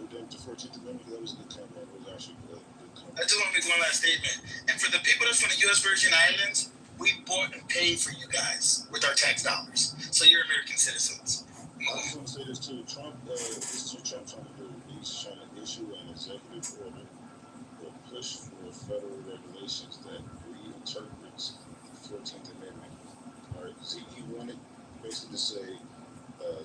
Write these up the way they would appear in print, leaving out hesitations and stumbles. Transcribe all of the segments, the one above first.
we done with the 14th Amendment? That was a good comment. That was actually a good comment. I just want to make one last statement. And for the people that's from the U.S. Virgin Islands, we bought and paid for you guys with our tax dollars. So you're American citizens. I just want to say this too. Trump, this is what Trump trying to do. He's trying to issue an executive order or push for federal regulations that reinterprets the 14th Amendment. All right, so he wanted basically to say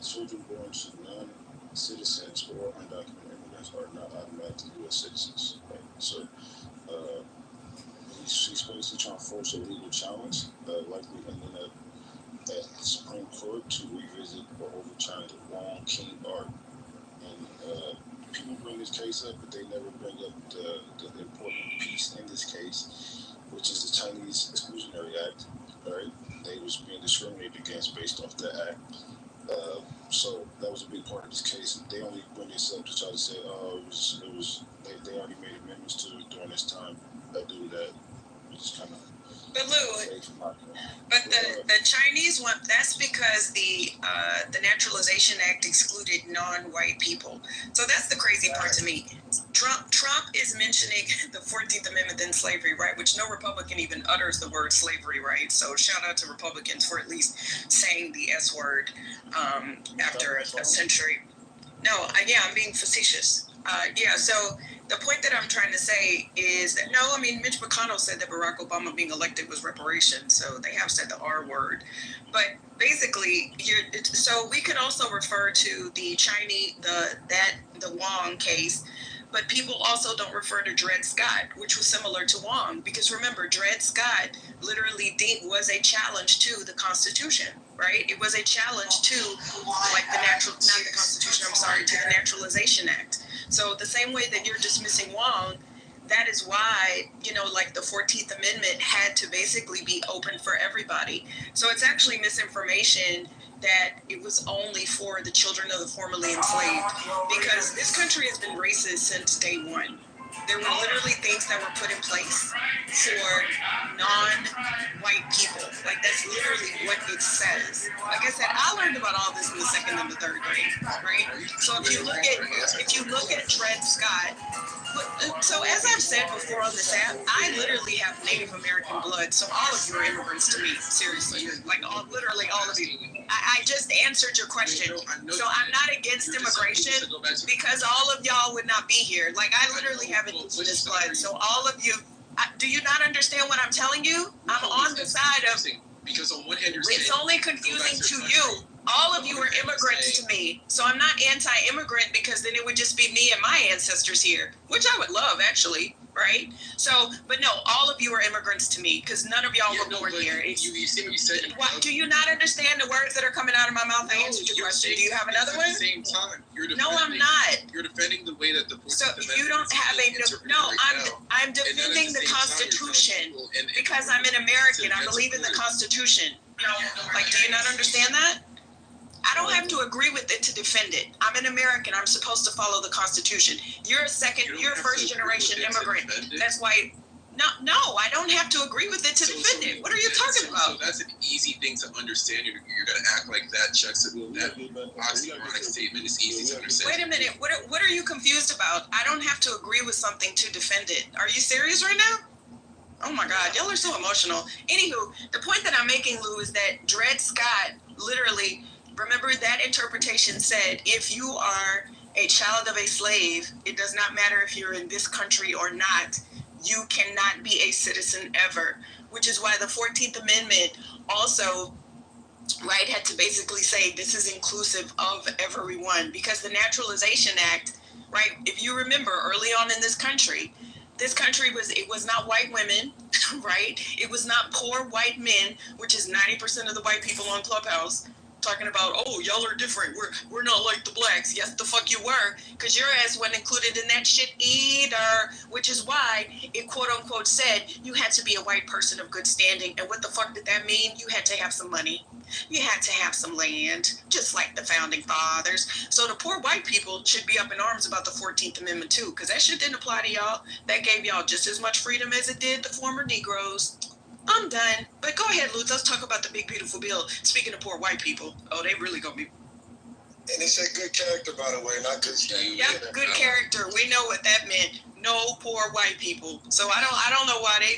children born to non-citizens or undocumented immigrants are not automatically U.S. citizens. Right? So he's basically trying to force a legal challenge, likely ending up at the Supreme Court to revisit or overturn the Wong King Art. And people bring this case up, but they never bring up the important piece in this case, which is the Chinese Exclusionary Act. Right? They was being discriminated against based off that act. So that was a big part of this case. They only bring this up to try to say, oh, it was they already made amendments to it during this time. That do that. It's kind of. But Lou, but the Chinese one, that's because the Naturalization Act excluded non-white people. So that's the crazy part to me. Trump is mentioning the 14th Amendment and slavery, right? Which no Republican even utters the word slavery, right? So shout out to Republicans for at least saying the S word after a century. No, I'm being facetious. So the point that I'm trying to say is that, Mitch McConnell said that Barack Obama being elected was reparations, so they have said the R word. But basically, so we could also refer to the Chinese, the Wong case, but people also don't refer to Dred Scott, which was similar to Wong, because remember, Dred Scott literally was a challenge to the Constitution, right? It was a challenge to, to the Naturalization Act. So the same way that you're dismissing Wong, that is why, the 14th Amendment had to basically be open for everybody. So it's actually misinformation that it was only for the children of the formerly enslaved, because this country has been racist since day one. There were literally things that were put in place for non-white people. Like, that's literally what it says. Like I said, I learned about all this in the 2nd and the 3rd grade, right? So if you look at Dred Scott, so as I've said before on this app, I literally have Native American blood. So all of you are immigrants to me, seriously. Like, literally all of you. I just answered your question. So I'm not against immigration because all of y'all would not be here. Like, I literally have indigenous blood. So all of you, do you not understand what I'm telling you? I'm on the side of, because on one hand you're it's only confusing to you. All of you are immigrants to me. So I'm not anti-immigrant, because then it would just be me and my ancestors here, which I would love, actually, right? So, but no, all of you are immigrants to me, because none of y'all were born here. You see what you said. Do you not understand the words that are coming out of my mouth? I answered your question. Do you have another one? At the same time, no, I'm not. You're defending the way that the 14th So Amendment you don't have I'm defending the Constitution because I'm an American. I believe in the Constitution. Like, do you not understand that? I don't have to agree with it to defend it. I'm an American. I'm supposed to follow the Constitution. You're a first generation immigrant. That's why. No, I don't have to agree with it to defend it. What are you talking about? So that's an easy thing to understand. You're going to act like that, Chuck. That oxymoronic statement is easy to understand. Wait a minute. What are you confused about? I don't have to agree with something to defend it. Are you serious right now? Oh my God, y'all are so emotional. Anywho, the point that I'm making, Lou, is that Dred Scott literally, remember that interpretation said, if you are a child of a slave, it does not matter if you're in this country or not, you cannot be a citizen ever, which is why the 14th Amendment also, right, had to basically say this is inclusive of everyone, because the Naturalization Act, right, if you remember early on in this country was not white women, right? It was not poor white men, which is 90% of the white people on Clubhouse, talking about, oh, y'all are different. We're not like the blacks. Yes, the fuck you were, because your ass wasn't included in that shit either, which is why it quote unquote said you had to be a white person of good standing. And what the fuck did that mean? You had to have some money. You had to have some land, just like the founding fathers. So the poor white people should be up in arms about the 14th Amendment too, because that shit didn't apply to y'all. That gave y'all just as much freedom as it did the former Negroes. I'm done. But go ahead, Lutz. Let's talk about the big, beautiful bill. Speaking of poor white people. Oh, they really gonna be... And it said good character, by the way, not good standing. Yeah, good character. We know what that meant. No poor white people. So I don't know why they